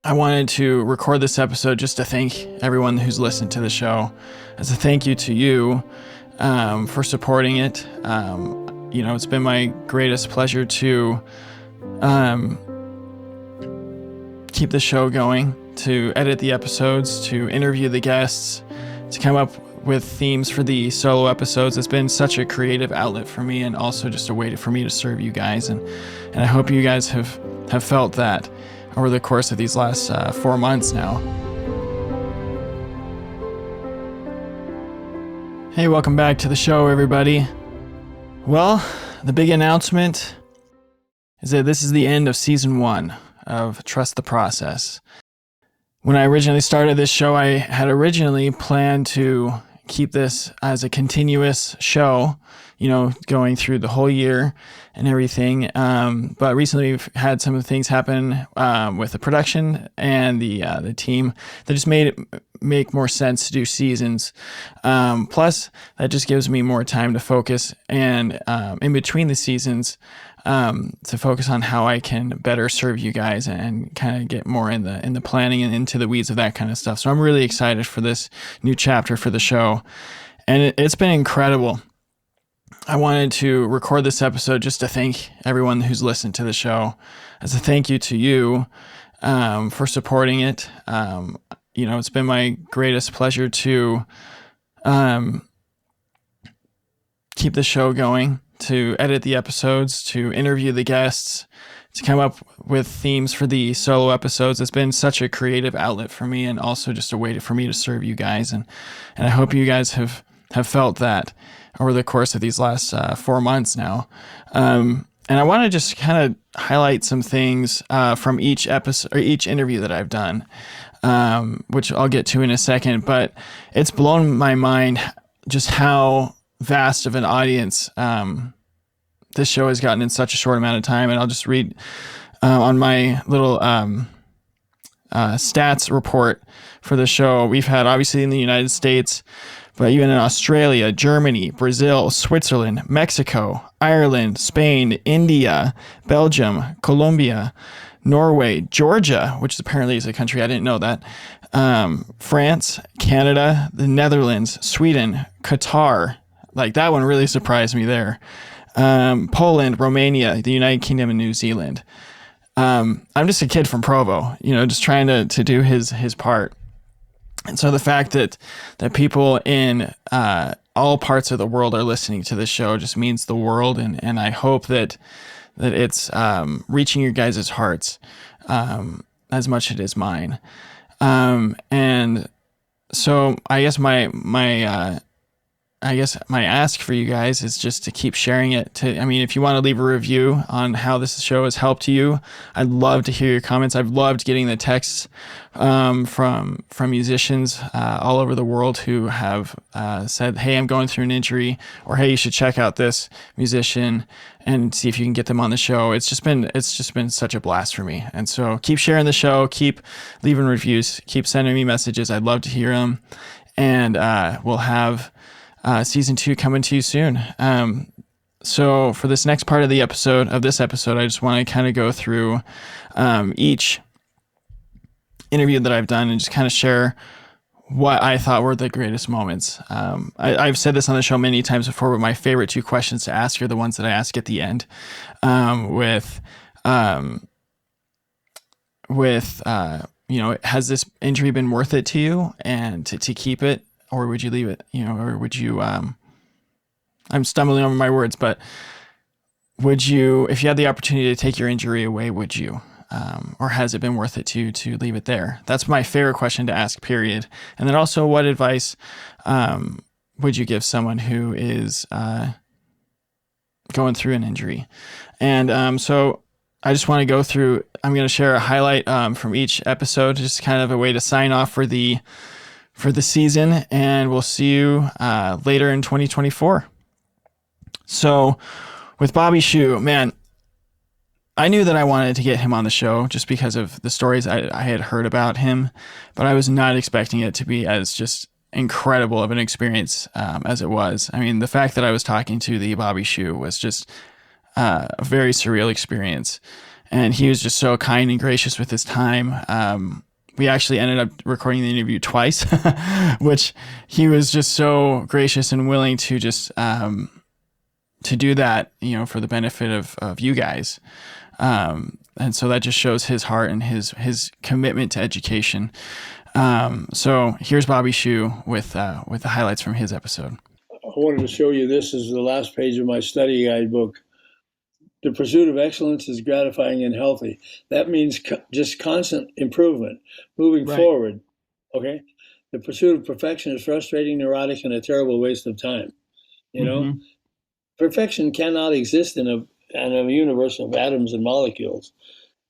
I wanted to record this episode just to thank everyone who's listened to the show, as a thank you to you for supporting it. It's been my greatest pleasure to keep the show going, to edit the episodes, to interview the guests, to come up with themes for the solo episodes. It's been such a creative outlet for me, and also just a way for me to serve you guys. And I hope you guys have felt that over the course of these last 4 months now. Hey, welcome back to the show, everybody. Well, the big announcement is that this is the end of season 1 of Trust the Process. When I originally started this show, I had originally planned to keep this as a continuous show, going through the whole year and everything. But recently we've had some of the things happen with the production and the team that just made it make more sense to do seasons. Plus, that just gives me more time to focus, and in between the seasons, to focus on how I can better serve you guys and kind of get more in the planning and into the weeds of that kind of stuff. So I'm really excited for this new chapter for the show, and it's been incredible. I wanted to record this episode just to thank everyone who's listened to the show, as a thank you to you for supporting it. It's been my greatest pleasure to keep the show going, to edit the episodes, to interview the guests, to come up with themes for the solo episodes. It's been such a creative outlet for me, and also just a way for me to serve you guys. And I hope you guys have felt that over the course of these last 4 months now. And I want to just kind of highlight some things from each episode or each interview that I've done, which I'll get to in a second. But it's blown my mind just how vast of an audience this show has gotten in such a short amount of time. And I'll just read on my little stats report for the show. We've had, obviously, in the United States, but even in Australia, Germany, Brazil, Switzerland, Mexico, Ireland, Spain, India, Belgium, Colombia, Norway, Georgia, which apparently is a country, I didn't know that, France, Canada, the Netherlands, Sweden, Qatar. Like, that one really surprised me there. Poland, Romania, the United Kingdom, and New Zealand. I'm just a kid from Provo, just trying to do his part. And so the fact that people in all parts of the world are listening to this show just means the world. And I hope that it's reaching your guys' hearts as much as it is mine. And so I guess my ask for you guys is just to keep sharing it. If you want to leave a review on how this show has helped you, I'd love to hear your comments. I've loved getting the texts from musicians all over the world who have said, "Hey, I'm going through an injury," or "Hey, you should check out this musician and see if you can get them on the show." It's just been such a blast for me. And so keep sharing the show, keep leaving reviews, keep sending me messages. I'd love to hear them, and we'll have season 2 coming to you soon. So for this next part of this episode, I just want to kind of go through each interview that I've done and just kind of share what I thought were the greatest moments. I've said this on the show many times before, but my favorite 2 questions to ask are the ones that I ask at the end, has this injury been worth it to you, and to keep it, or would you leave it? Or would you, I'm stumbling over my words, but would you, if you had the opportunity to take your injury away, would you? Or has it been worth it to leave it there? That's my favorite question to ask, period. And then also, what advice would you give someone who is going through an injury? And so I just want to go through, I'm going to share a highlight from each episode, just kind of a way to sign off for the season, and we'll see you later in 2024. So with Bobby Shue, man, I knew that I wanted to get him on the show just because of the stories I had heard about him, but I was not expecting it to be as just incredible of an experience as it was. I mean, the fact that I was talking to the Bobby Shue was just a very surreal experience. and he was just so kind and gracious with his time. We actually ended up recording the interview twice, which he was just so gracious and willing to just to do that, for the benefit of you guys. And so that just shows his heart and his commitment to education. So here's Bobby Shue with the highlights from his episode. I wanted to show you, this is the last page of my study guide book. The pursuit of excellence is gratifying and healthy. That means just constant improvement, moving forward. Okay. The pursuit of perfection is frustrating, neurotic, and a terrible waste of time. Perfection cannot exist in a universe of atoms and molecules,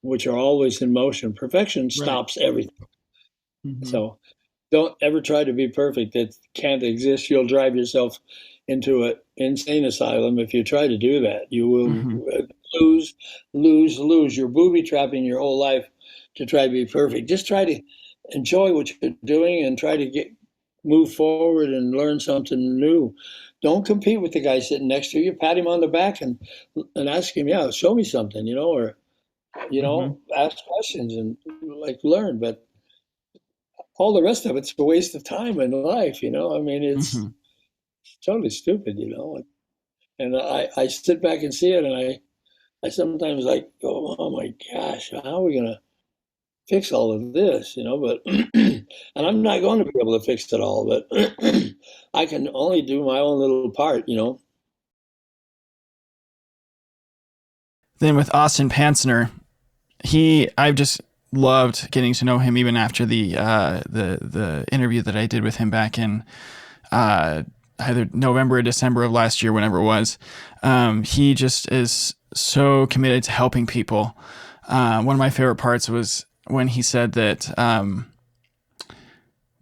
which are always in motion. Perfection stops everything. So don't ever try to be perfect. That can't exist. You'll drive yourself into an insane asylum if you try to do that. You will lose. You're booby trapping your whole life to try to be perfect. Just try to enjoy what you're doing and try to move forward and learn something new. Don't compete with the guy sitting next to you. Pat him on the back and ask him, show me something, or ask questions and learn. But all the rest of it's a waste of time in life, it's totally stupid, And I sit back and see it, and I sometimes go, oh my gosh, how are we gonna fix all of this, but and I'm not going to be able to fix it all, but I can only do my own little part, Then with Austin Pantsner, I've just loved getting to know him even after the interview that I did with him back in either November or December of last year, whenever it was. He just is so committed to helping people. One of my favorite parts was when he said that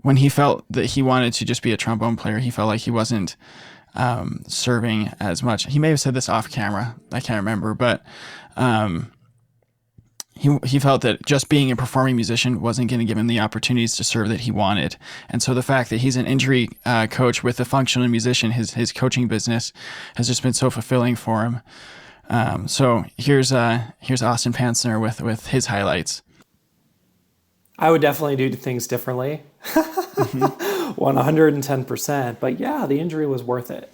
when he felt that he wanted to just be a trombone player, he felt like he wasn't serving as much. He may have said this off camera, I can't remember, but he felt that just being a performing musician wasn't going to give him the opportunities to serve that he wanted. And so the fact that he's an injury coach with a functional musician, his coaching business has just been so fulfilling for him. So here's Austin Pantsner with his highlights. I would definitely do things differently, 110%. But yeah, the injury was worth it.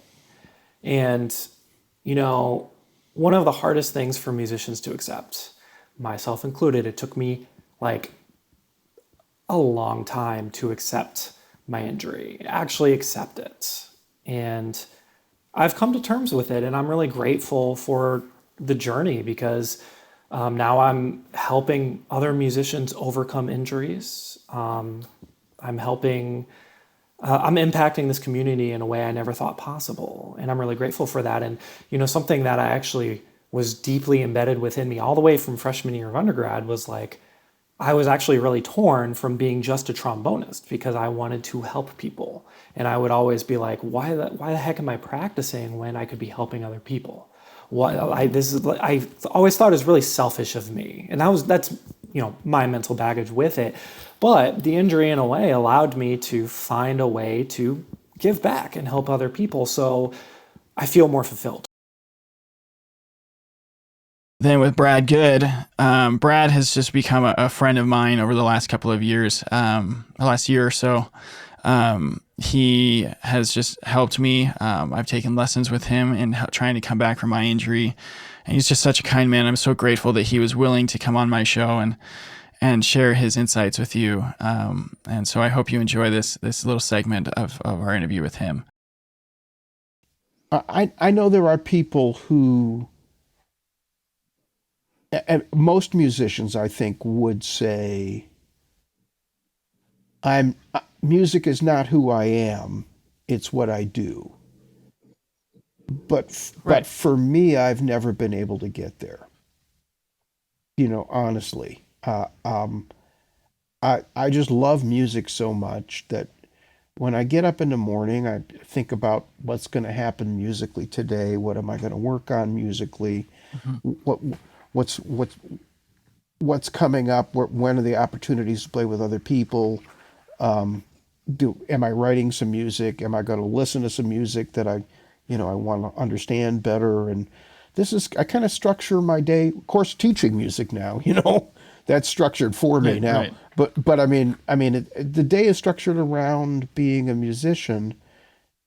And, one of the hardest things for musicians to accept, myself included, it took me a long time to accept my injury, actually accept it. And I've come to terms with it, and I'm really grateful for the journey because now I'm helping other musicians overcome injuries. I'm impacting this community in a way I never thought possible. And I'm really grateful for that. And, something that I actually was deeply embedded within me all the way from freshman year of undergrad was I was actually really torn from being just a trombonist because I wanted to help people. And I would always be like, why the heck am I practicing when I could be helping other people? I always thought it was really selfish of me. And that's my mental baggage with it. But the injury in a way allowed me to find a way to give back and help other people. So I feel more fulfilled. Then with Brad Good, Brad has just become a friend of mine over the last couple of years, the last year or so. He has just helped me. I've taken lessons with him in trying to come back from my injury. And he's just such a kind man. I'm so grateful that he was willing to come on my show and share his insights with you. And so I hope you enjoy this little segment of our interview with him. I know there are people who, and most musicians, I think, would say, music is not who I am, it's what I do. But for me, I've never been able to get there. Honestly, I just love music so much that when I get up in the morning, I think about what's going to happen musically today. What am I going to work on musically? What's coming up? When are the opportunities to play with other people? Am I writing some music? Am I going to listen to some music that I want to understand better? And I kind of structure my day, of course, teaching music now, that's structured for me now. Right. But I mean, the day is structured around being a musician,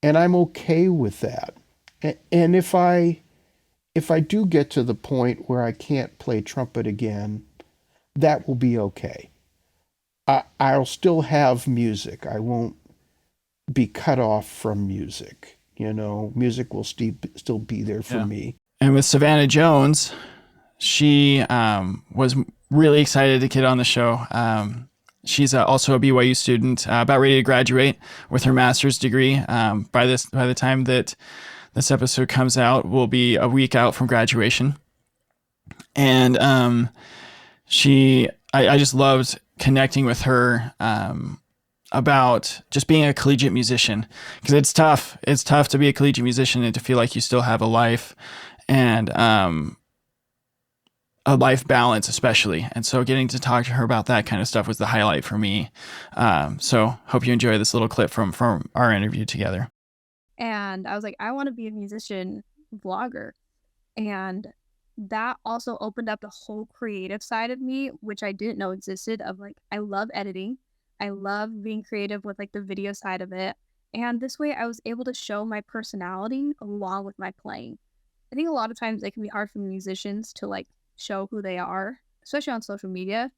and I'm okay with that. And if I do get to the point where I can't play trumpet again, that will be okay. I'll still have music. I won't be cut off from music. Music will still be there for me. And with Savannah Jones, she was really excited to get on the show. She's also a BYU student, about ready to graduate with her master's degree. By the time that this episode comes out, we'll be a week out from graduation. And I just loved connecting with her about just being a collegiate musician, because it's tough. It's tough to be a collegiate musician and to feel like you still have a life and a life balance, especially. And so getting to talk to her about that kind of stuff was the highlight for me. So hope you enjoy this little clip from our interview together. And I was like, I want to be a musician vlogger. And that also opened up the whole creative side of me, which I didn't know existed, of like, I love editing. I love being creative with like the video side of it. And this way I was able to show my personality along with my playing. I think a lot of times it can be hard for musicians to like show who they are, especially on social media,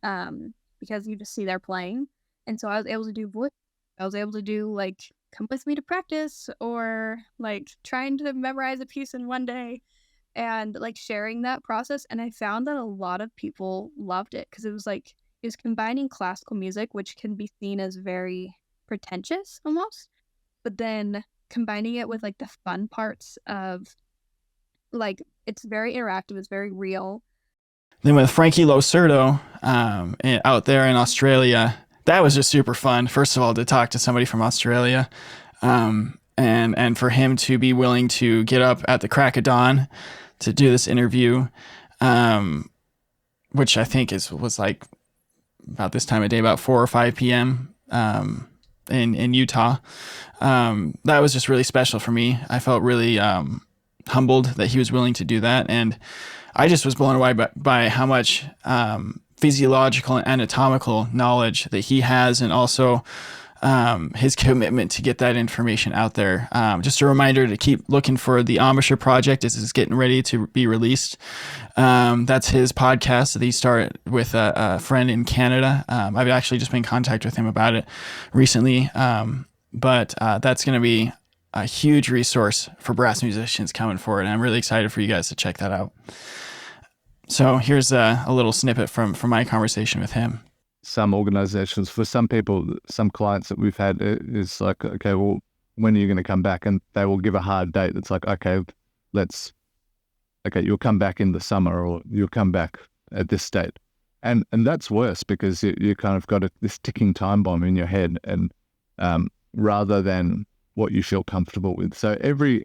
because you just see their playing. And so I was able to do voice. I was able to do like, come with me to practice, or like trying to memorize a piece in one day, and like sharing that process. And I found that a lot of people loved it, because it was combining classical music, which can be seen as very pretentious almost, but then combining it with like the fun parts of like, it's very interactive, it's very real. Then with Frankie Losurdo out there in Australia, that was just super fun. First of all, to talk to somebody from Australia, and for him to be willing to get up at the crack of dawn to do this interview, which I think was like about this time of day, about 4 or 5 p.m. In Utah. That was just really special for me. I felt really humbled that he was willing to do that, and I just was blown away by how much physiological and anatomical knowledge that he has, and also his commitment to get that information out there. Just a reminder to keep looking for the Embouchure Project as it's getting ready to be released. That's his podcast that he started with a friend in Canada. I've actually just been in contact with him about it recently. But that's going to be a huge resource for brass musicians coming forward. And I'm really excited for you guys to check that out. So here's a little snippet from my conversation with him. Some organizations, for some people, some clients that we've had, is like, okay, well, when are you going to come back? And they will give a hard date. It's like, okay, you'll come back in the summer, or you'll come back at this date. And that's worse, because you kind of got this ticking time bomb in your head, and rather than what you feel comfortable with. So every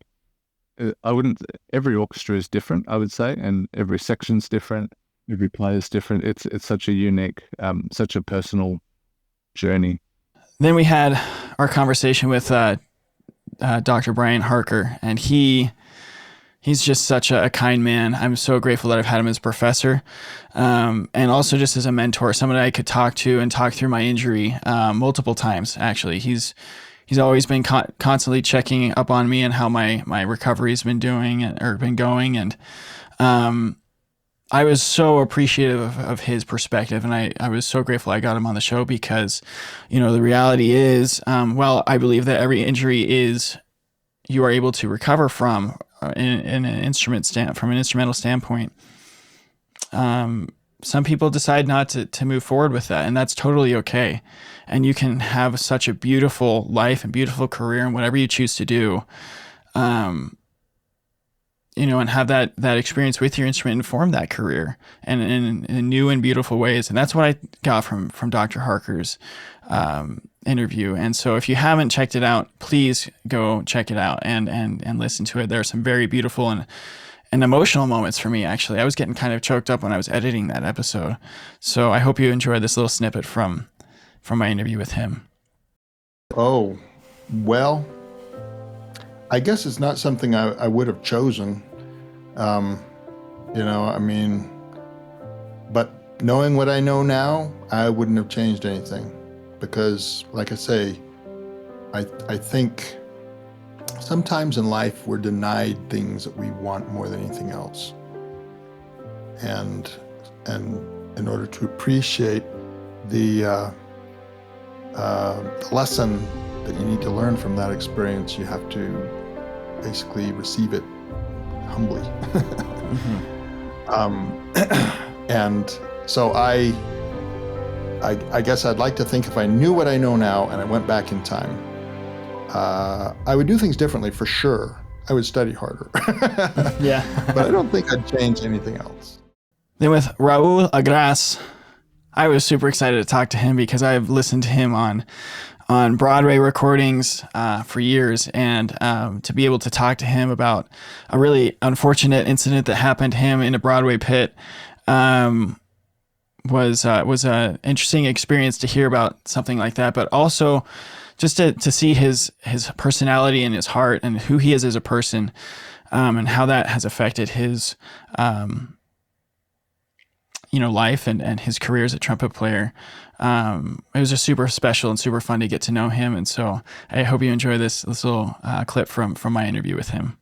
orchestra is different, I would say, and every section's different. Every player is different. It's such a unique, such a personal journey. Then we had our conversation with Dr. Brian Harker, and he's just such a kind man. I'm so grateful that I've had him as a professor, and also just as a mentor, someone I could talk to and talk through my injury multiple times. Actually, he's always been constantly checking up on me and how my recovery has been going, and I was so appreciative of his perspective, and I was so grateful I got him on the show, because, the reality is, I believe that every injury you are able to recover from in an from an instrumental standpoint. Some people decide not to move forward with that, and that's totally okay. And you can have such a beautiful life and beautiful career in whatever you choose to do. And have that experience with your instrument inform that career and in new and beautiful ways. And that's what I got from Dr. Harker's interview. And so if you haven't checked it out, please go check it out and listen to it. There are some very beautiful and emotional moments for me, actually. I was getting kind of choked up when I was editing that episode. So I hope you enjoyed this little snippet from my interview with him. Oh, well, I guess it's not something I would have chosen. I mean, but knowing what I know now, I wouldn't have changed anything, because, like I say, I think sometimes in life we're denied things that we want more than anything else, and in order to appreciate the lesson that you need to learn from that experience, you have to basically receive it humbly. And so I guess I'd like to think if I knew what I know now and I went back in time, I would do things differently for sure. I would study harder. Yeah. But I don't think I'd change anything else. Then with Raul Agras, I was super excited to talk to him because I've listened to him on Broadway recordings for years, and to be able to talk to him about a really unfortunate incident that happened to him in a Broadway pit was an interesting experience to hear about something like that, but also just to see his personality and his heart and who he is as a person, and how that has affected his life and his career as a trumpet player. It was just super special and super fun to get to know him. And so I hope you enjoy this little clip from my interview with him.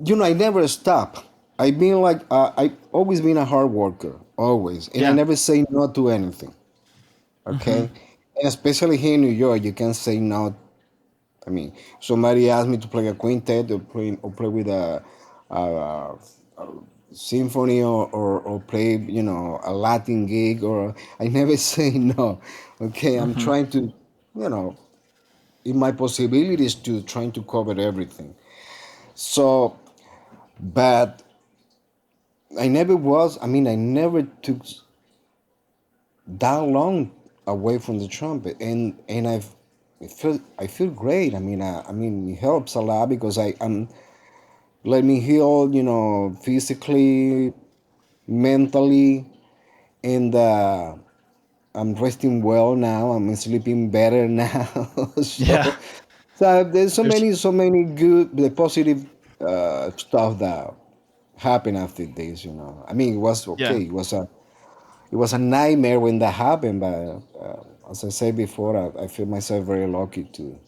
I never stop. I've been I've always been a hard worker, always. And I never say no to anything. Okay? Mm-hmm. And especially here in New York, you can't say no. I mean, somebody asked me to play a quintet or play with a symphony or play, a Latin gig, or I never say no. Okay, I'm trying to, in my possibilities, to trying to cover everything. So, but I never took that long away from the trumpet, and I feel great. I mean, it helps a lot because I'm let me heal, physically, mentally, and I'm resting well now. I'm sleeping better now. So there's so many good, the positive stuff that happened after this. I mean, it was okay. Yeah. It was a nightmare when that happened, but as I said before, I feel myself very lucky to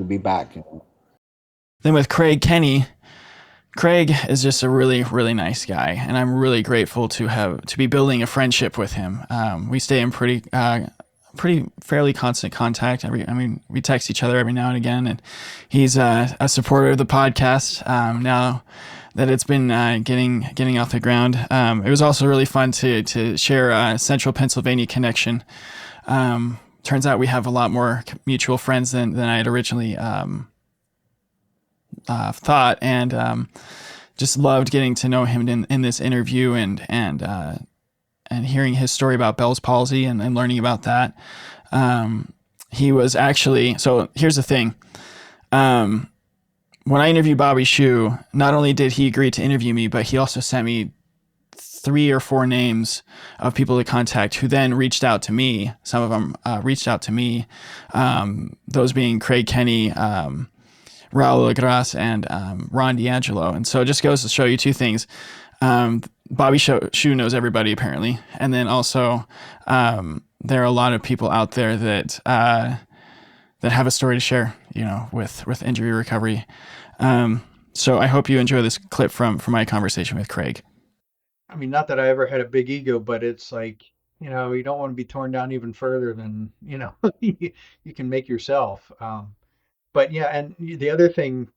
be back. Then with Craig Kenny, Craig is just a really, really nice guy, and I'm really grateful to be building a friendship with him. We stay in pretty fairly constant contact. We text each other every now and again, and he's a supporter of the podcast now that it's been getting off the ground. It was also really fun to share a Central Pennsylvania connection. Turns out we have a lot more mutual friends than I had originally thought, and just loved getting to know him in this interview and hearing his story about Bell's palsy and learning about that. He was actually, so here's the thing. When I interviewed Bobby Shu, not only did he agree to interview me, but he also sent me 3 or 4 names of people to contact who then reached out to me. Some of them reached out to me, those being Craig Kenny, Raul Agras, and Ron D'Angelo. And so it just goes to show you 2 things. Bobby Shu knows everybody apparently. And then also there are a lot of people out there that have a story to share, with injury recovery. So I hope you enjoy this clip from my conversation with Craig. I mean, not that I ever had a big ego, but it's like, you don't want to be torn down even further than, you can make yourself. But yeah, and the other thing,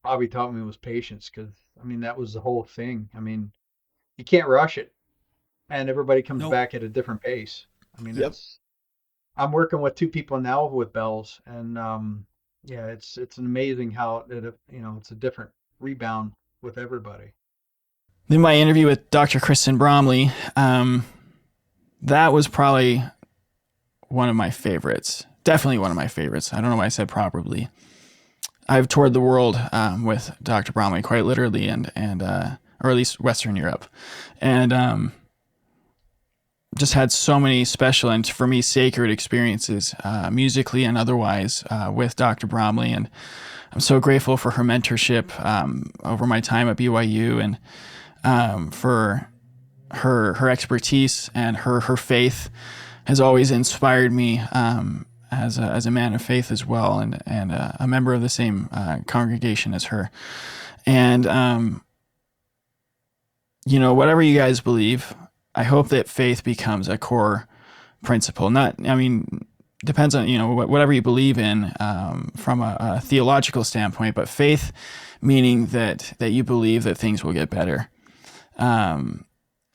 Bobby taught me was patience, because, that was the whole thing. You can't rush it, and everybody comes back at a different pace. I'm working with 2 people now with Bell's, and it's amazing how it's a different rebound with everybody. Then my interview with Dr. Kristen Bromley, that was probably one of my favorites. Definitely one of my favorites. I don't know why I said probably. I've toured the world with Dr. Bromley quite literally, and or at least Western Europe, and just had so many special and, for me, sacred experiences, musically and otherwise, with Dr. Bromley. And I'm so grateful for her mentorship over my time at BYU, and for her expertise, and her faith has always inspired me as a man of faith as well, and a member of the same congregation as her. And whatever you guys believe, I hope that faith becomes a core principle. Depends on whatever you believe in from a theological standpoint, but faith meaning that you believe that things will get better.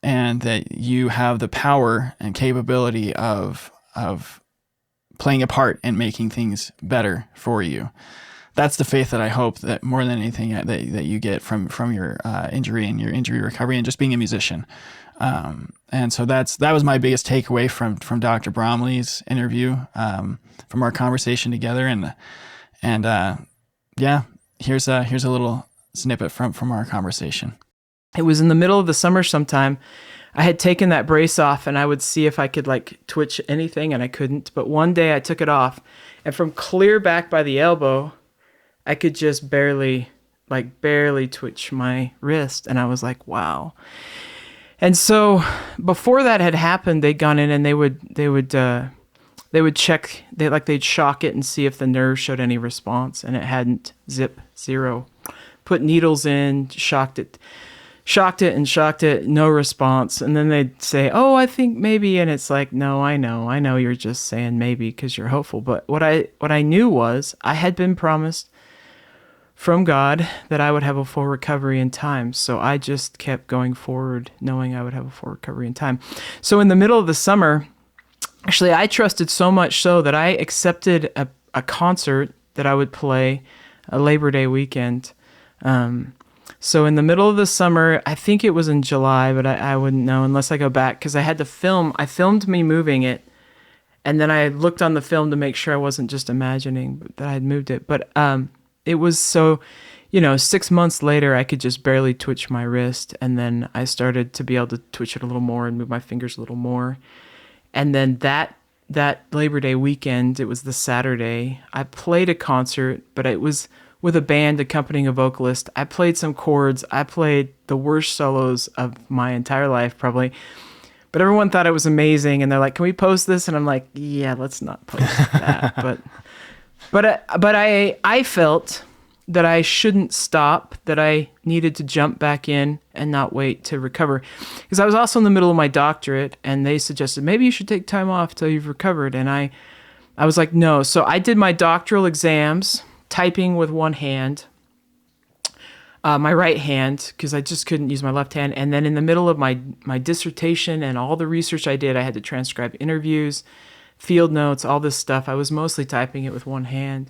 And that you have the power and capability of playing a part in making things better for you. That's the faith that I hope that more than anything that you get from your injury and your injury recovery and just being a musician. And so that was my biggest takeaway from Dr. Bromley's interview, from our conversation together. And here's a little snippet from our conversation. It was in the middle of the summer sometime. I had taken that brace off, and I would see if I could twitch anything, and I couldn't. But one day I took it off, and from clear back by the elbow, I could just barely twitch my wrist. And I was like, wow. And so before that had happened, they'd gone in and they would check, they'd shock it and see if the nerve showed any response, and it hadn't. Zero. Put needles in, shocked it, no response. And then they'd say, oh, I think maybe. And it's like, no, I know you're just saying maybe because you're hopeful. But what I knew was I had been promised from God that I would have a full recovery in time. So I just kept going forward knowing I would have a full recovery in time. So in the middle of the summer, actually, I trusted so much so that I accepted a concert that I would play a Labor Day weekend. So in the middle of the summer, I think it was in July, but I wouldn't know unless I go back, because I had to film. I filmed me moving it, and then I looked on the film to make sure I wasn't just imagining that I had moved it. But it was so, 6 months later, I could just barely twitch my wrist, and then I started to be able to twitch it a little more and move my fingers a little more. And then that Labor Day weekend, it was the Saturday, I played a concert, but it was with a band accompanying a vocalist. I played some chords. I played the worst solos of my entire life, probably. But everyone thought it was amazing, and they're like, "Can we post this?" And I'm like, "Yeah, let's not post that." But I felt that I shouldn't stop, that I needed to jump back in and not wait to recover. Because I was also in the middle of my doctorate, and they suggested, maybe you should take time off till you've recovered. And I was like, no. So I did my doctoral exams, typing with one hand, my right hand, because I just couldn't use my left hand. And then in the middle of my dissertation and all the research I did, I had to transcribe interviews, field notes, all this stuff. I was mostly typing it with one hand.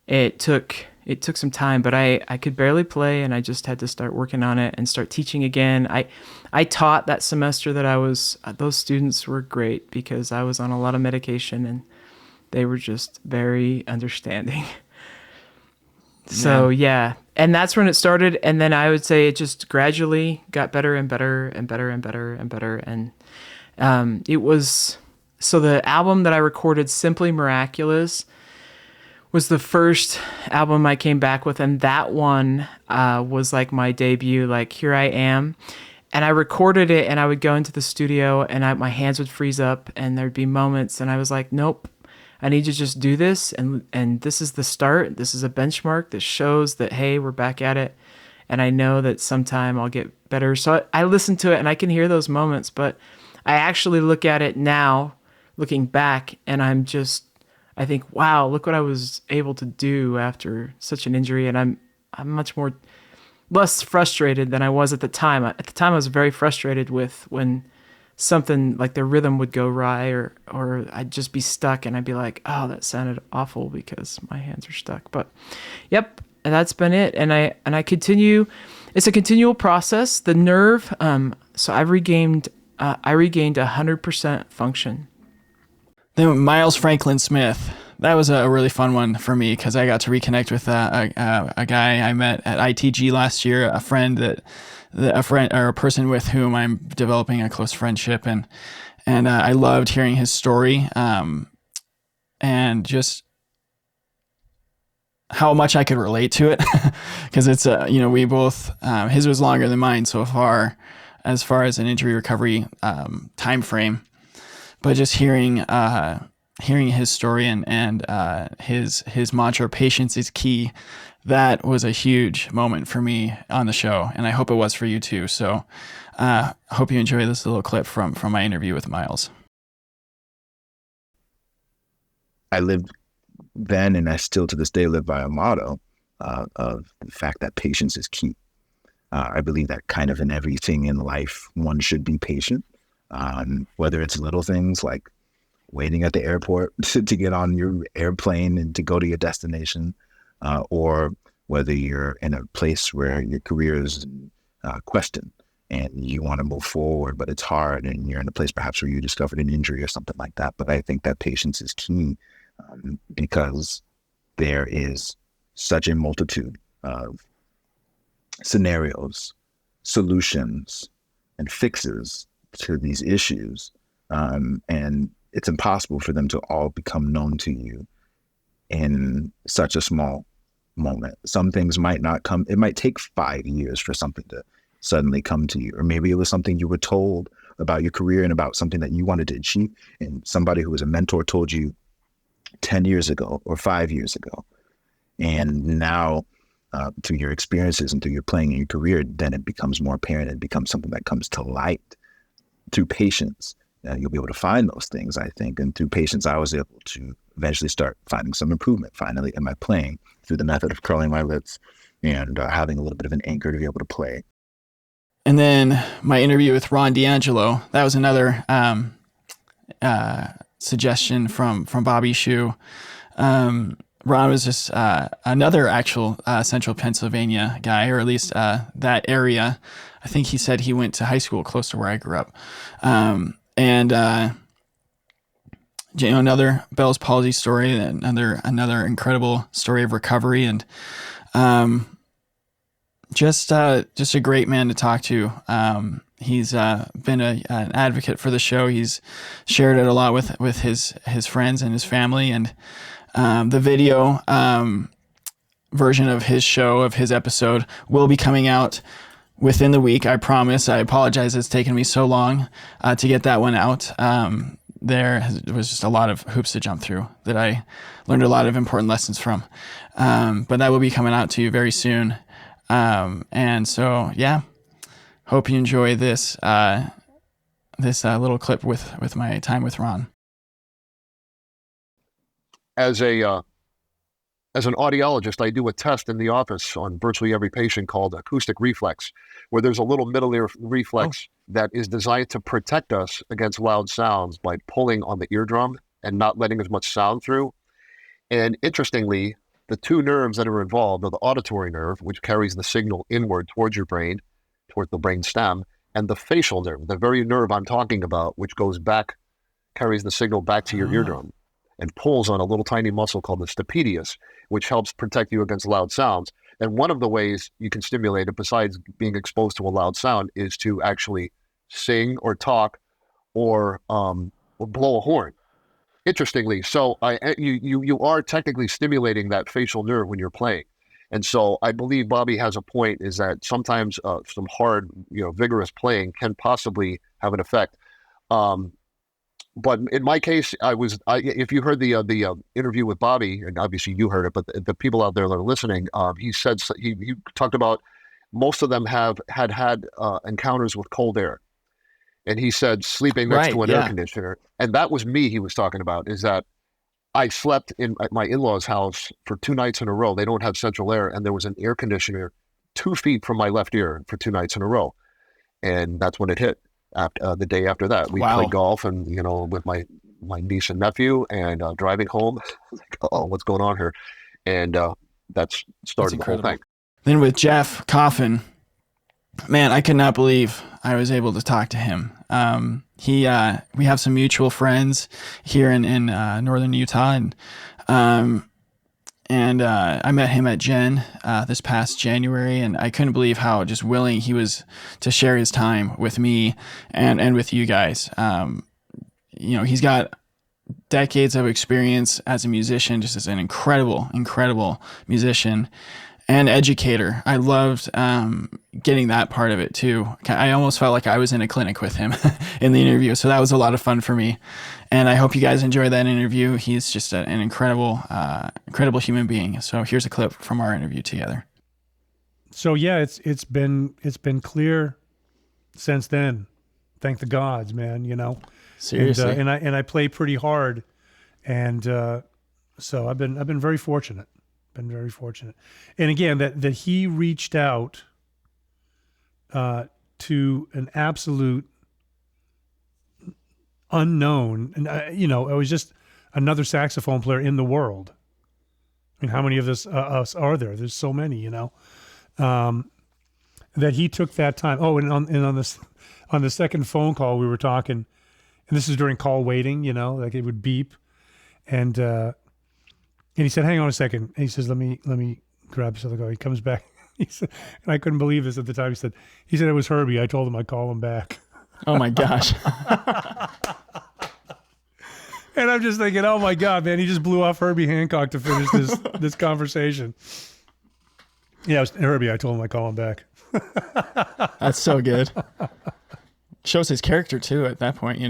It took some time, but I could barely play, and I just had to start working on it and start teaching again. I taught that semester that those students were great because I was on a lot of medication, and they were just very understanding. So yeah, and that's when it started. And then I would say it just gradually got better and better and better and better and better. And it was, so the album that I recorded, Simply Miraculous, was the first album I came back with. And that one was like my debut, like here I am. And I recorded it, and I would go into the studio, and my hands would freeze up, and there'd be moments, and I was like, nope, I need to just do this, and this is the start. This is a benchmark that shows that, hey, we're back at it, and I know that sometime I'll get better. So I listen to it, and I can hear those moments, but I actually look at it now, looking back, and I think, wow, look what I was able to do after such an injury, and I'm much less frustrated than I was at the time. At the time, I was very frustrated with when something like the rhythm would go awry, or I'd just be stuck, and I'd be like, oh, that sounded awful because my hands are stuck. But yep, that's been it. And I continue. It's a continual process. The nerve, so I regained 100% function. Then Miles Franklin Smith. That was a really fun one for me because I got to reconnect with a guy I met at ITG last year, a friend that a friend or a person with whom I'm developing a close friendship, and I loved hearing his story, and just how much I could relate to it, because it's we both his was longer than mine so far as an injury recovery time frame, but just hearing his story and his mantra, patience is key. That was a huge moment for me on the show, and I hope it was for you too. So hope you enjoy this little clip from my interview with Miles. I lived then, and I still to this day live by a motto of the fact that patience is key. I believe that kind of in everything in life, one should be patient, whether it's little things like waiting at the airport to get on your airplane and to go to your destination, or whether you're in a place where your career is in question and you want to move forward, but it's hard, and you're in a place perhaps where you discovered an injury or something like that. But I think that patience is key, because there is such a multitude of scenarios, solutions, and fixes to these issues, and it's impossible for them to all become known to you in such a small moment. Some things might not come. It might take 5 years for something to suddenly come to you, or maybe it was something you were told about your career and about something that you wanted to achieve, and somebody who was a mentor told you 10 years ago or 5 years ago. And now through your experiences and through your playing in your career, then it becomes more apparent. It becomes something that comes to light through patience. You'll be able to find those things, I think. And through patience, I was able to eventually start finding some improvement finally in my playing through the method of curling my lips and having a little bit of an anchor to be able to play. And then my interview with Ron D'Angelo, that was another suggestion from Bobby Shu. Ron was just another actual central Pennsylvania guy, or at least that area. I think he said he went to high school close to where I grew up. Another Bell's palsy story, another incredible story of recovery, and just a great man to talk to. He's been an advocate for the show. He's shared it a lot with his friends and his family, and the video version of his show, of his episode, will be coming out within the week. I promise. I apologize it's taken me so long to get that one out. There was just a lot of hoops to jump through that I learned a lot of important lessons from. But that will be coming out to you very soon. And so, yeah, hope you enjoy this little clip with my time with Ron. As an audiologist, I do a test in the office on virtually every patient called acoustic reflex, where there's a little middle ear reflex that is designed to protect us against loud sounds by pulling on the eardrum and not letting as much sound through. And interestingly, the two nerves that are involved are the auditory nerve, which carries the signal inward towards your brain, towards the brain stem, and the facial nerve, the very nerve I'm talking about, which goes back, carries the signal back to your eardrum and pulls on a little tiny muscle called the stapedius, which helps protect you against loud sounds. And one of the ways you can stimulate it, besides being exposed to a loud sound, is to actually sing or talk or blow a horn. Interestingly, so you are technically stimulating that facial nerve when you're playing. And so I believe Bobby has a point, is that sometimes some hard, vigorous playing can possibly have an effect. But in my case, if you heard the interview with Bobby, and obviously you heard it, but the people out there that are listening, he said he talked about most of them had encounters with cold air, and he said sleeping next to an air conditioner, and that was me. He was talking about is that I slept at my in-laws' house for 2 nights in a row. They don't have central air, and there was an air conditioner 2 feet from my left ear for 2 nights in a row, and that's when it hit. The day after that, we played golf, and with my niece and nephew, and driving home, like, what's going on here? And that's started the whole thing. Then with Jeff Coffin, man, I could not believe I was able to talk to him. We have some mutual friends here in northern Utah, and And I met him at Gen this past January, and I couldn't believe how just willing he was to share his time with me and with you guys. He's got decades of experience as a musician, just as an incredible musician and educator. I loved getting that part of it too. I almost felt like I was in a clinic with him in the interview. So that was a lot of fun for me. And I hope you guys enjoy that interview. He's just an incredible human being. So here's a clip from our interview together. So yeah, it's been clear since then. Thank the gods, man, Seriously. And I play pretty hard. And so I've been very fortunate. Been very fortunate. And again, that he reached out to an absolute unknown, and it was just another saxophone player in the world. I mean, how many of us are there? There's so many, that he took that time. Oh, and on the second phone call we were talking, and this is during call waiting, like it would beep, and he said, "Hang on a second." And he says, "Let me grab this other guy." He comes back. He said, and I couldn't believe this at the time. He said it was Herbie. I told him I'd call him back. Oh my gosh. And I'm just thinking, oh my God, man, he just blew off Herbie Hancock to finish this conversation. Yeah, it was Herbie. I told him I'd call him back. That's so good. Shows his character too at that point,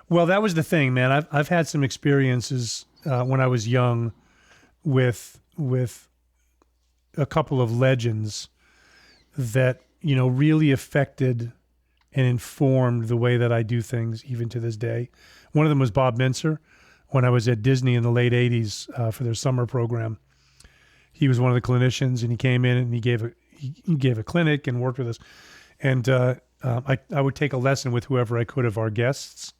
Well, that was the thing, man. I've had some experiences when I was young with a couple of legends that, really affected and informed the way that I do things even to this day. One of them was Bob Mincer when I was at Disney in the late 80s for their summer program. He was one of the clinicians, and he came in and he gave a clinic and worked with us. And I would take a lesson with whoever I could of our guests.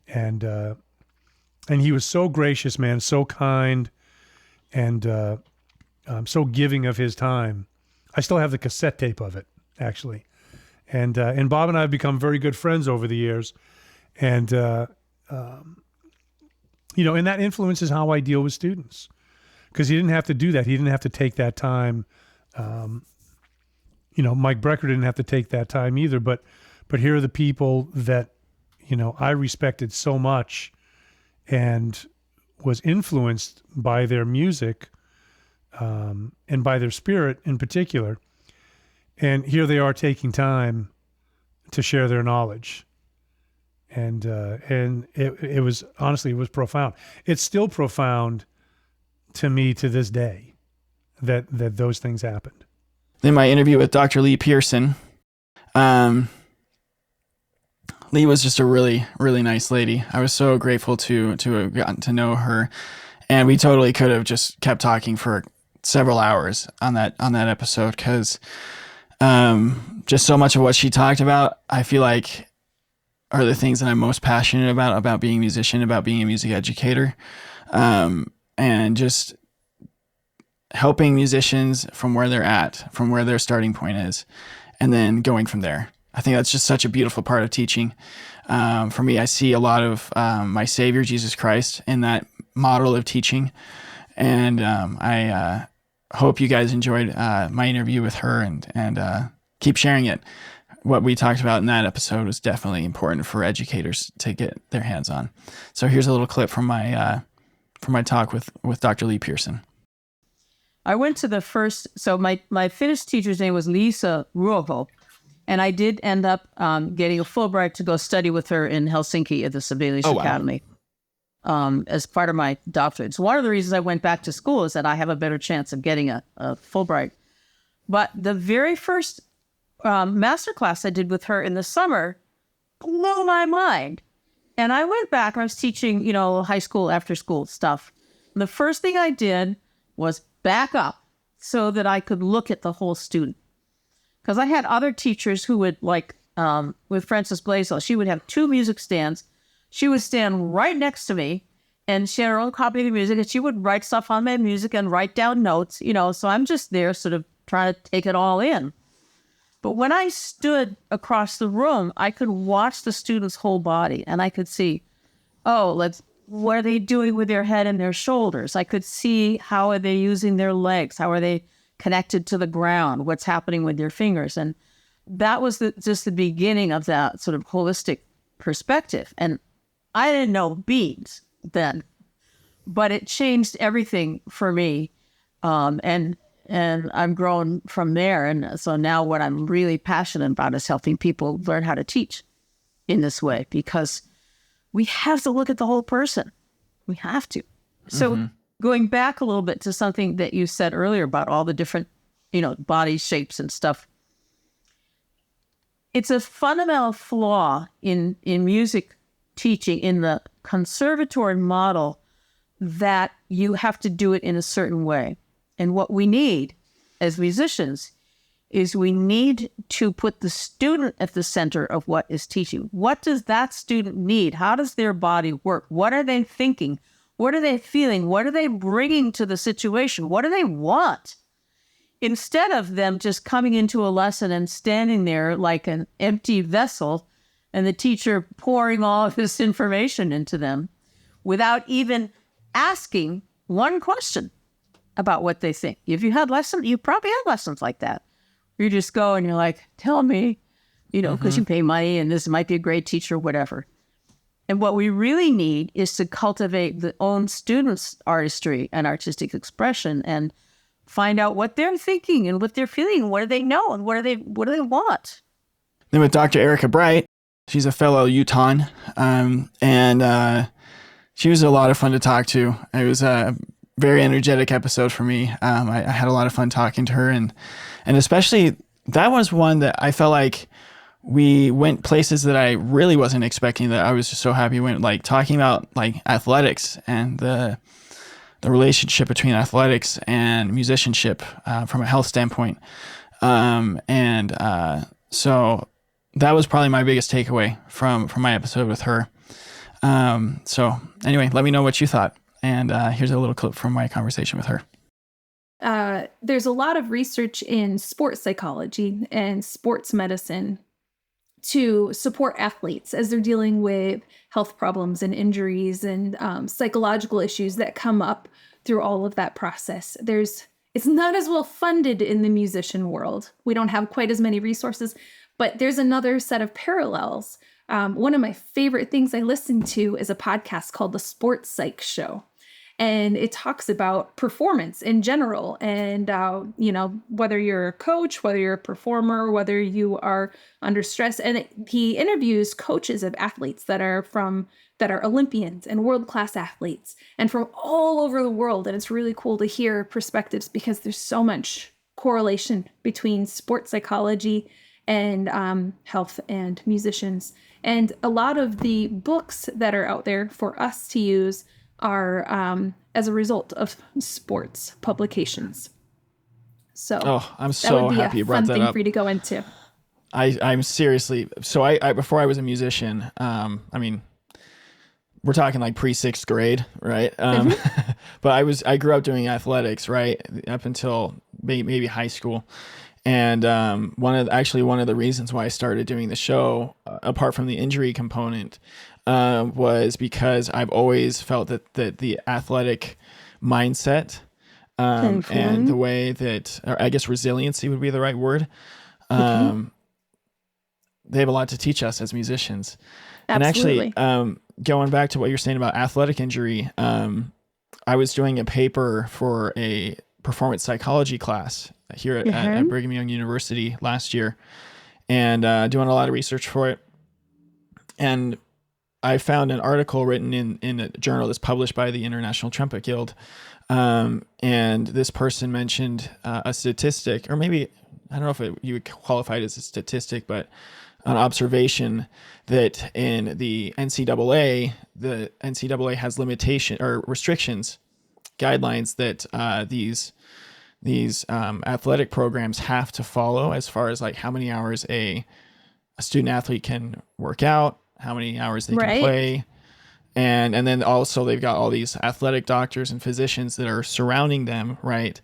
And he was so gracious, man, so kind, and so giving of his time. I still have the cassette tape of it, actually. And Bob and I have become very good friends over the years. And, and that influences how I deal with students. Because he didn't have to do that. He didn't have to take that time. Mike Brecker didn't have to take that time either. But here are the people that, I respected so much and was influenced by their music and by their spirit in particular. And here they are taking time to share their knowledge. And it was, honestly, it was profound. It's still profound to me to this day that those things happened. In my interview with Dr. Lee Pearson, Lee was just a really, really nice lady. I was so grateful to have gotten to know her, and we totally could have just kept talking for several hours on that episode, because just so much of what she talked about, I feel like, are the things that I'm most passionate about being a musician, about being a music educator, and just helping musicians from where they're at, from where their starting point is, and then going from there. I think that's just such a beautiful part of teaching. For me, I see a lot of my Savior, Jesus Christ, in that model of teaching. And I hope you guys enjoyed my interview with her, and keep sharing it. What we talked about in that episode was definitely important for educators to get their hands on. So here's a little clip from my talk with Dr. Lee Pearson. I went to the first, so my Finnish teacher's name was Liisa Ruoho, and I did end up getting a Fulbright to go study with her in Helsinki at the Sibelius Academy as part of my doctorate. So one of the reasons I went back to school is that I have a better chance of getting a Fulbright. But the very first masterclass I did with her in the summer blew my mind. And I went back, I was teaching, high school, after school stuff. And the first thing I did was back up so that I could look at the whole student. Because I had other teachers who would, like with Frances Blaisdell, she would have 2 music stands. She would stand right next to me, and she had her own copy of the music, and she would write stuff on my music and write down notes, so I'm just there sort of trying to take it all in. But when I stood across the room, I could watch the student's whole body, and I could see, what are they doing with their head and their shoulders? I could see how are they using their legs? How are they connected to the ground? What's happening with their fingers? And that was just the beginning of that sort of holistic perspective. And I didn't know beads then, but it changed everything for me. And I've grown from there. And so now what I'm really passionate about is helping people learn how to teach in this way, because we have to look at the whole person. We have to. So going back a little bit to something that you said earlier about all the different, body shapes and stuff. It's a fundamental flaw in music teaching, in the conservatory model, that you have to do it in a certain way. And what we need as musicians is we need to put the student at the center of what is teaching. What does that student need? How does their body work? What are they thinking? What are they feeling? What are they bringing to the situation? What do they want? Instead of them just coming into a lesson and standing there like an empty vessel and the teacher pouring all of this information into them without even asking one question about what they think. If you had lessons, you probably had lessons like that. You just go and you're like, tell me, because you pay money and this might be a great teacher, whatever. And what we really need is to cultivate the own students' artistry and artistic expression and find out what they're thinking and what they're feeling, what do they know, and what do they want. Then with Dr. Erica Bright, she's a fellow Utahn, and she was a lot of fun to talk to. It was a very energetic episode for me. I had a lot of fun talking to her, and especially that was one that I felt like we went places that I really wasn't expecting, that I was just so happy we went, like talking about like athletics and the relationship between athletics and musicianship from a health standpoint. So that was probably my biggest takeaway from my episode with her. So anyway, let me know what you thought. And here's a little clip from my conversation with her. There's a lot of research in sports psychology and sports medicine to support athletes as they're dealing with health problems and injuries and psychological issues that come up through all of that process. It's not as well funded in the musician world. We don't have quite as many resources, but there's another set of parallels. One of my favorite things I listen to is a podcast called The Sports Psych Show. And it talks about performance in general and, whether you're a coach, whether you're a performer, whether you are under stress. And he interviews coaches of athletes that are Olympians and world-class athletes and from all over the world. And it's really cool to hear perspectives because there's so much correlation between sports psychology and health and musicians. And a lot of the books that are out there for us to use are as a result of sports publications. So I'm so happy you brought that up. That would be a fun thing for you to go into. I'm seriously, so I before I was a musician, we're talking like pre-6th grade, right? But I grew up doing athletics, right? Up until maybe high school. And one of the reasons why I started doing the show, apart from the injury component, was because I've always felt that the athletic mindset and the way that, or I guess resiliency would be the right word, they have a lot to teach us as musicians. Absolutely. And actually, going back to what you're saying about athletic injury, I was doing a paper for a performance psychology class here at Brigham Young University last year, and doing a lot of research for it. And I found an article written in a journal that's published by the International Trumpet Guild. And this person mentioned a statistic, or maybe, I don't know if you would qualify it as a statistic, but an observation that in the NCAA has limitation or restrictions, guidelines that these athletic programs have to follow as far as like how many hours a student athlete can work out, how many hours they can play. And then also they've got all these athletic doctors and physicians that are surrounding them, right,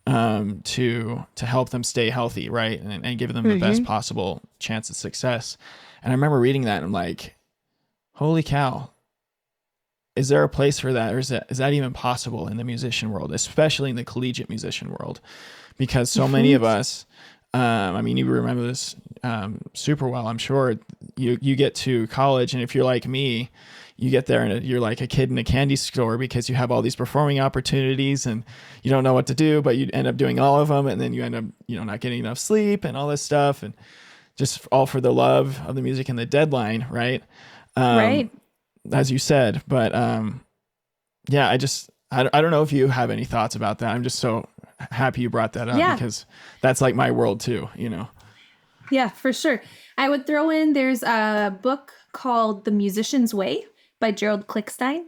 to help them stay healthy, right, and give them the best possible chance of success. And I remember reading that and I'm like, holy cow, is there a place for that, or is that even possible in the musician world, especially in the collegiate musician world? Because so many of us, I mean, you remember this super well, I'm sure. You get to college, and if you're like me, you get there and you're like a kid in a candy store because you have all these performing opportunities and you don't know what to do, but you end up doing all of them, and then you end up, not getting enough sleep and all this stuff, and just all for the love of the music and the deadline, right? Right. As you said, but yeah, I don't know if you have any thoughts about that. I'm just so happy you brought that up because that's like my world too, Yeah, for sure. I would throw in, there's a book called The Musician's Way by Gerald Klickstein.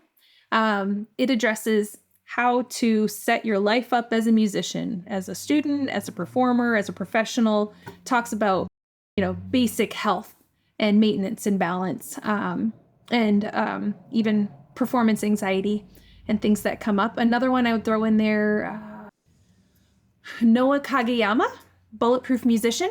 It addresses how to set your life up as a musician, as a student, as a performer, as a professional. Talks about, basic health and maintenance and balance, and even performance anxiety and things that come up. Another one I would throw in there, Noah Kageyama, Bulletproof Musician.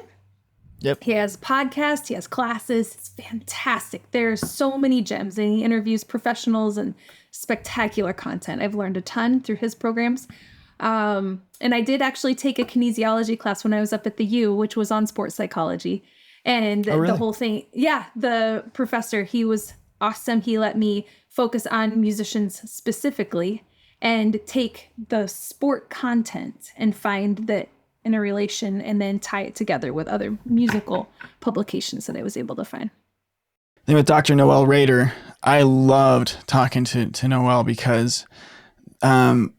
Yep. He has podcasts, he has classes. It's fantastic. There's so many gems, and he interviews professionals and spectacular content. I've learned a ton through his programs. And I did actually take a kinesiology class when I was up at the U, which was on sports psychology. And the whole thing, the professor, he was awesome. He let me focus on musicians specifically and take the sport content and find that interrelation and then tie it together with other musical publications that I was able to find. Then with Dr. Noelle Rader, I loved talking to Noelle because, and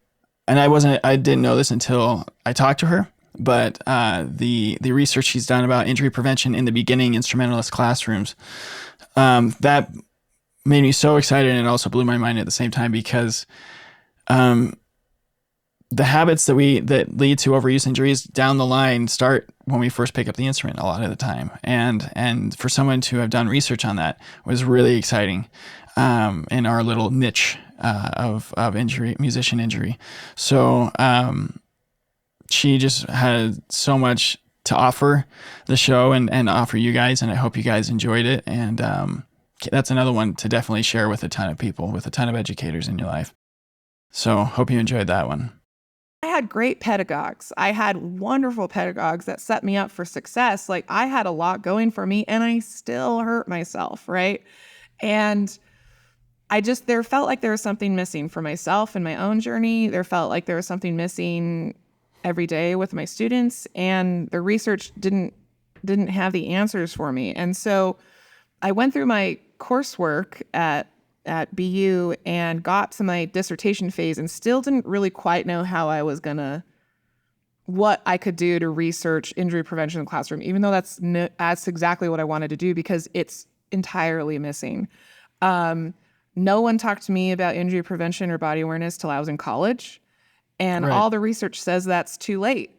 I didn't know this until I talked to her, but the research she's done about injury prevention in the beginning instrumentalist classrooms, that made me so excited, and it also blew my mind at the same time because the habits that lead to overuse injuries down the line start when we first pick up the instrument a lot of the time. And for someone to have done research on that was really exciting in our little niche of injury, musician injury. So she just had so much to offer the show and offer you guys, and I hope you guys enjoyed it. And that's another one to definitely share with a ton of people, with a ton of educators in your life. So hope you enjoyed that one. I had great pedagogues. I had wonderful pedagogues that set me up for success. Like, I had a lot going for me and I still hurt myself, right? And there felt like there was something missing for myself in my own journey. There felt like there was something missing every day with my students, and the research didn't have the answers for me. And so I went through my coursework at BU and got to my dissertation phase and still didn't really quite know what I could do to research injury prevention in the classroom, even though that's exactly what I wanted to do because it's entirely missing. No one talked to me about injury prevention or body awareness till I was in college. And all the research says that's too late.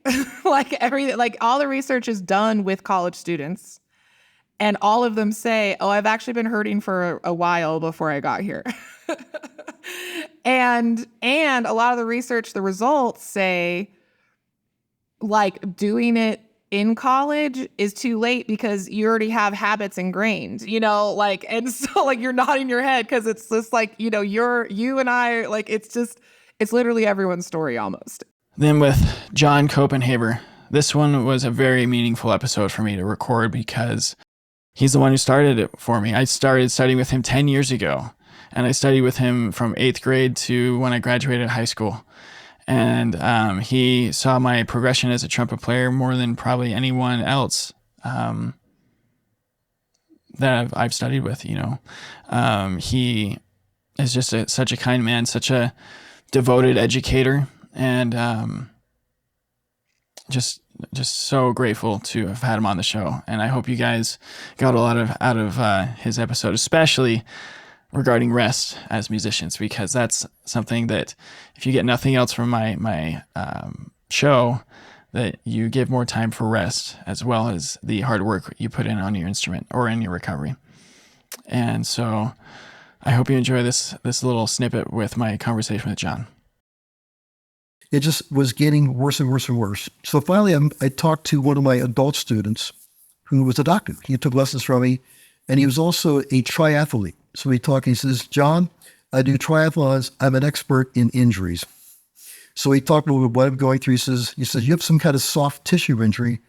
All the research is done with college students. And all of them say, I've actually been hurting for a while before I got here. and a lot of the research, the results say, doing it in college is too late because you already have habits ingrained, and so you're nodding your head because it's just you and I, it's literally everyone's story almost. Then with John Copenhaver, this one was a very meaningful episode for me to record because he's the one who started it for me. I started studying with him 10 years ago, and I studied with him from 8th grade to when I graduated high school. And he saw my progression as a trumpet player more than probably anyone else that I've studied with, He is just such a kind man, such a devoted educator, and just so grateful to have had him on the show. And I hope you guys got a lot out of his episode, especially regarding rest as musicians, because that's something that if you get nothing else from my show, that you give more time for rest as well as the hard work you put in on your instrument or in your recovery. And so I hope you enjoy this little snippet with my conversation with John. It just was getting worse and worse and worse. So finally, I talked to one of my adult students who was a doctor. He took lessons from me, and he was also a triathlete. So we talked, and he says, John, I do triathlons. I'm an expert in injuries. So he talked a little bit what I'm going through. He says, you have some kind of soft tissue injury.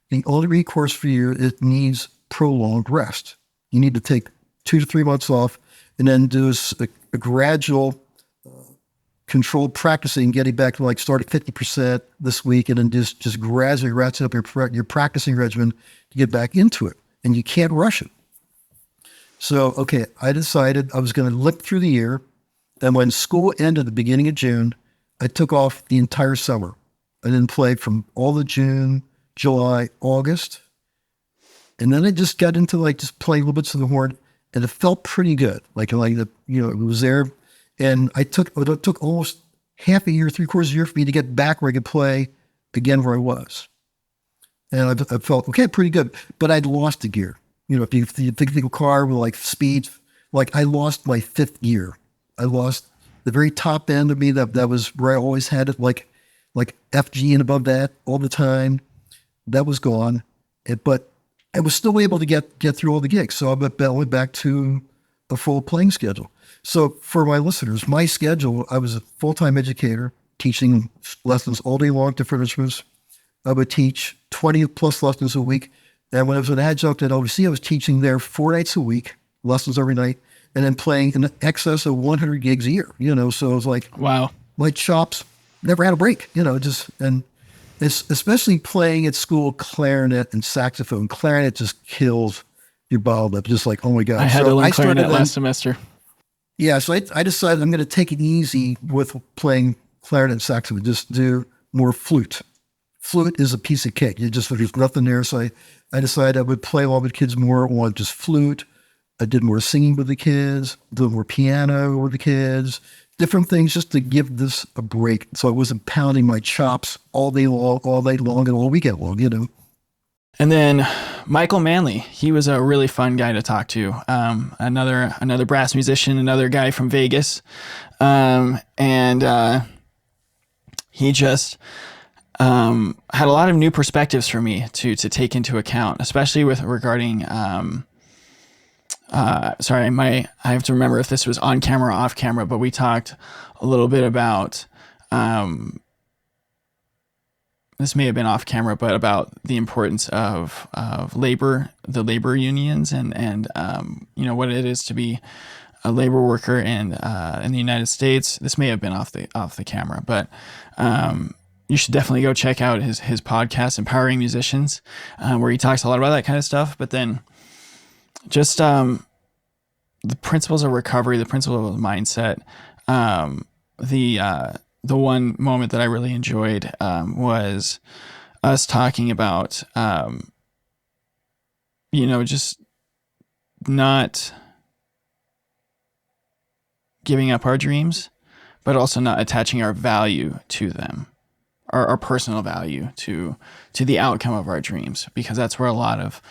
The only recourse for you, it needs prolonged rest. You need to take 2 to 3 months off and then do a gradual controlled practicing, getting back to like start at 50% this week and then just gradually ratchet up your practicing regimen to get back into it. And you can't rush it. So, okay, I decided I was going to limp through the year. Then when school ended at the beginning of June, I took off the entire summer. I didn't play from all of June, July, August. And then I just got into like just playing little bits of the horn, and it felt pretty good. Like it was there. And it took almost half a year, 3/4 of a year for me to get back where I could play again where I was. And I felt, okay, pretty good. But I'd lost the gear. If you think of a car with like speed, like I lost my 5th gear. I lost the very top end of me that was where I always had it, like FG and above that all the time. That was gone. But I was still able to get through all the gigs. So I went back to a full playing schedule. So for my listeners, my schedule, I was a full-time educator teaching lessons all day long to different instruments. I would teach 20 plus lessons a week. And when I was an adjunct at LVC, I was teaching there 4 nights a week, lessons every night, and then playing in excess of 100 gigs a year, so it was like, wow, my chops never had a break, and it's especially playing at school clarinet and saxophone. Clarinet just kills your bottle lip, just like, oh my God. I had to learn clarinet last semester. Yeah, so I decided I'm going to take it easy with playing clarinet and saxophone, just do more flute. Flute is a piece of cake. There's nothing there. So I decided I would play along with kids more on just flute. I did more singing with the kids, did more piano with the kids, different things just to give this a break. So I wasn't pounding my chops all day long and all weekend long, And then Michael Manley, he was a really fun guy to talk to. Another brass musician, another guy from Vegas. He just had a lot of new perspectives for me to take into account, especially regarding I have to remember if this was on camera or off camera, but we talked a little bit about, this may have been off camera, but about the importance of labor, the labor unions and what it is to be a labor worker in the United States. This may have been off the camera, but, you should definitely go check out his podcast, Empowering Musicians, where he talks a lot about that kind of stuff. But then just the principles of recovery, the principle of mindset. The one moment that I really enjoyed was us talking about, just not giving up our dreams, but also not attaching our value to them. Our personal value to the outcome of our dreams, because that's where a lot of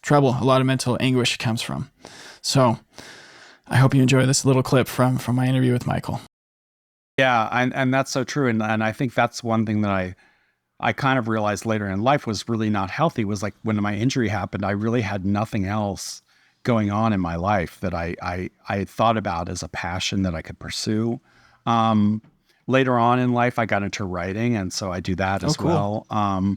trouble, a lot of mental anguish comes from. So I hope you enjoy this little clip from my interview with Michael. Yeah, and that's so true. And I think that's one thing that I kind of realized later in life was really not healthy, was like when my injury happened, I really had nothing else going on in my life that I had thought about as a passion that I could pursue. Later on in life, I got into writing, and so I do that as well. I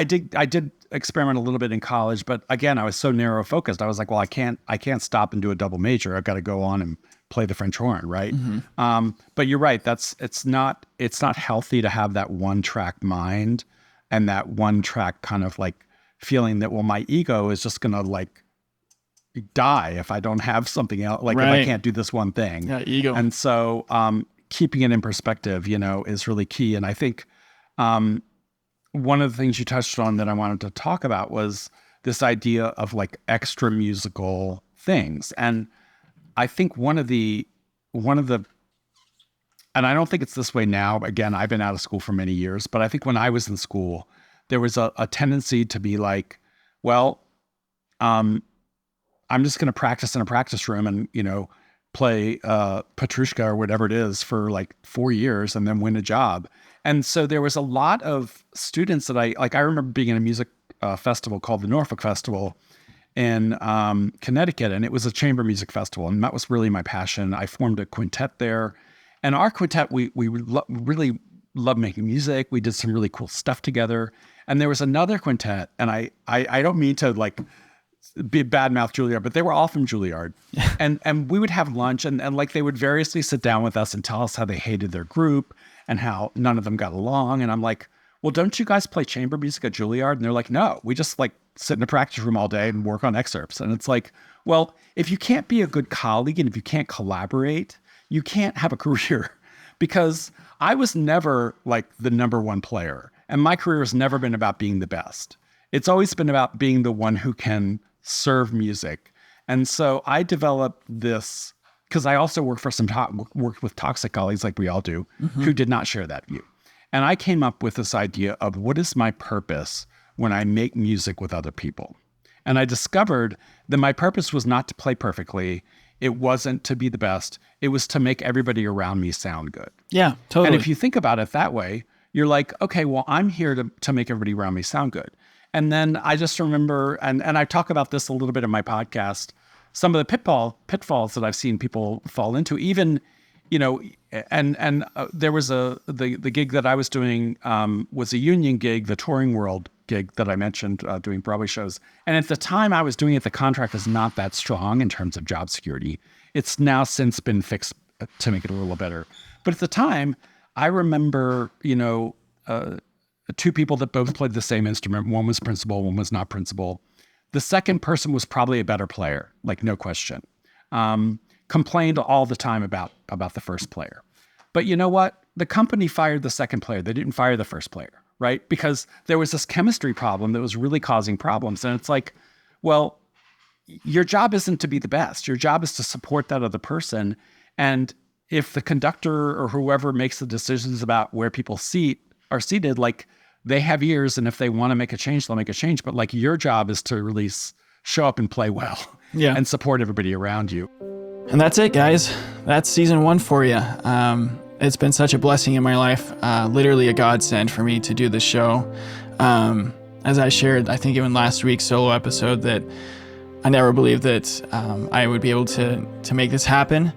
did experiment a little bit in college, but again, I was so narrow focused. I was like, well, I can't stop and do a double major. I've got to go on and play the French horn, right? Mm-hmm. But you're right. It's not healthy to have that one track mind and that one track kind of like feeling that, well, my ego is just gonna like die if I don't have something else, like right. If I can't do this one thing. Yeah, ego. And so keeping it in perspective, is really key. And I think one of the things you touched on that I wanted to talk about was this idea of like extra musical things. And I think one of the, and I don't think it's this way now. Again, I've been out of school for many years, but I think when I was in school, there was a tendency to be like, well, I'm just going to practice in a practice room and, play Petrushka or whatever it is for like 4 years and then win a job. And so there was a lot of students that I remember being in a music festival called the Norfolk Festival. in Connecticut, and it was a chamber music festival, and that was really my passion. I formed a quintet there, and our quintet, we really loved making music. We did some really cool stuff together, and there was another quintet, and I don't mean to like be badmouth Juilliard, but they were all from Juilliard, and we would have lunch, and like they would variously sit down with us and tell us how they hated their group and how none of them got along, and I'm like, well, don't you guys play chamber music at Juilliard? And they're like, no, we just like sit in a practice room all day and work on excerpts. And it's like, well, if you can't be a good colleague and if you can't collaborate, you can't have a career. Because I was never like the number one player, and my career has never been about being the best. It's always been about being the one who can serve music. And so I developed this, because I also worked with toxic colleagues like we all do, who did not share that view. And I came up with this idea of what is my purpose when I make music with other people. And I discovered that my purpose was not to play perfectly. It wasn't to be the best. It was to make everybody around me sound good. Yeah, totally. And if you think about it that way, you're like, okay, well, I'm here to make everybody around me sound good. And then I just remember, and I talk about this a little bit in my podcast, some of the pitfalls that I've seen people fall into, even, you know, and there was the gig that I was doing was a union gig, the Touring World gig that I mentioned, doing Broadway shows. And at the time I was doing it, the contract was not that strong in terms of job security. It's now since been fixed to make it a little better. But at the time, I remember, you know, two people that both played the same instrument. One was principal, one was not principal. The second person was probably a better player, like no question. Complained all the time about the first player. But you know what? The company fired the second player. They didn't fire the first player, right? Because there was this chemistry problem that was really causing problems. And it's like, well, your job isn't to be the best. Your job is to support that other person. And if the conductor or whoever makes the decisions about where people are seated, like they have ears, and if they want to make a change, they'll make a change. But like your job is to really show up and play well, and support everybody around you. And that's it, guys. That's season 1 for you. It's been such a blessing in my life, literally a godsend for me to do this show. As I shared, I think even last week's solo episode, that I never believed that I would be able to make this happen.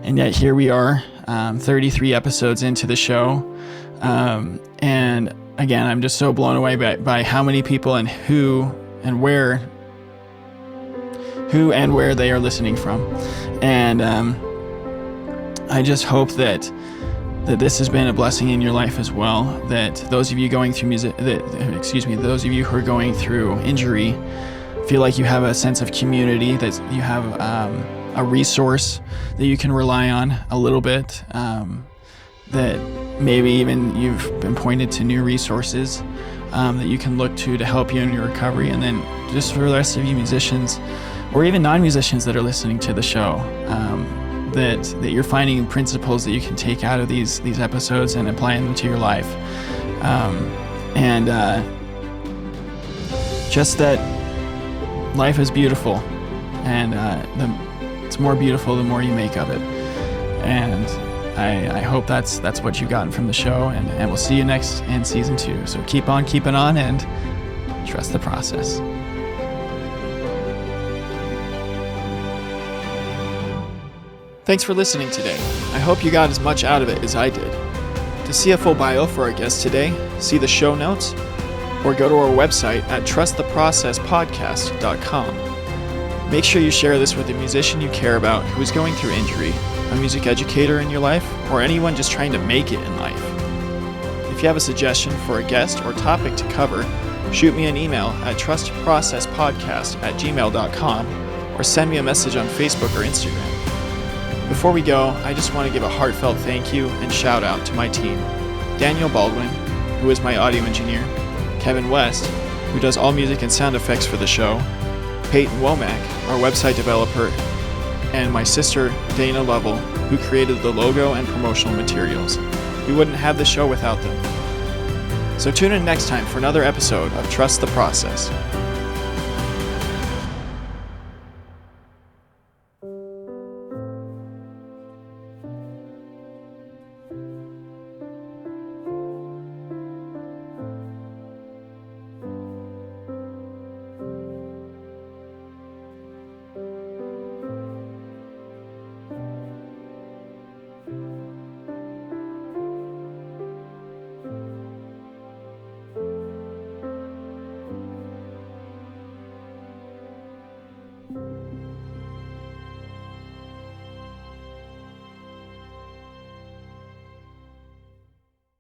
And yet here we are, 33 episodes into the show. And again, I'm just so blown away by how many people and who and where they are listening from. And I just hope that this has been a blessing in your life as well, that those of you going through those of you who are going through injury feel like you have a sense of community, that you have a resource that you can rely on a little bit, that maybe even you've been pointed to new resources that you can look to help you in your recovery. And then just for the rest of you musicians, or even non-musicians that are listening to the show, that you're finding principles that you can take out of these episodes and applying them to your life. Just that life is beautiful, and it's more beautiful the more you make of it. And I hope that's what you've gotten from the show, and we'll see you next in season 2. So keep on keeping on and trust the process. Thanks for listening today. I hope you got as much out of it as I did. To see a full bio for our guest today, see the show notes, or go to our website at trusttheprocesspodcast.com. Make sure you share this with a musician you care about who is going through injury, a music educator in your life, or anyone just trying to make it in life. If you have a suggestion for a guest or topic to cover, shoot me an email at trustprocesspodcast@gmail.com or send me a message on Facebook or Instagram. Before we go, I just want to give a heartfelt thank you and shout out to my team: Daniel Baldwin, who is my audio engineer, Kevin West, who does all music and sound effects for the show, Peyton Womack, our website developer, and my sister, Dana Lovell, who created the logo and promotional materials. We wouldn't have the show without them. So tune in next time for another episode of Trust the Process.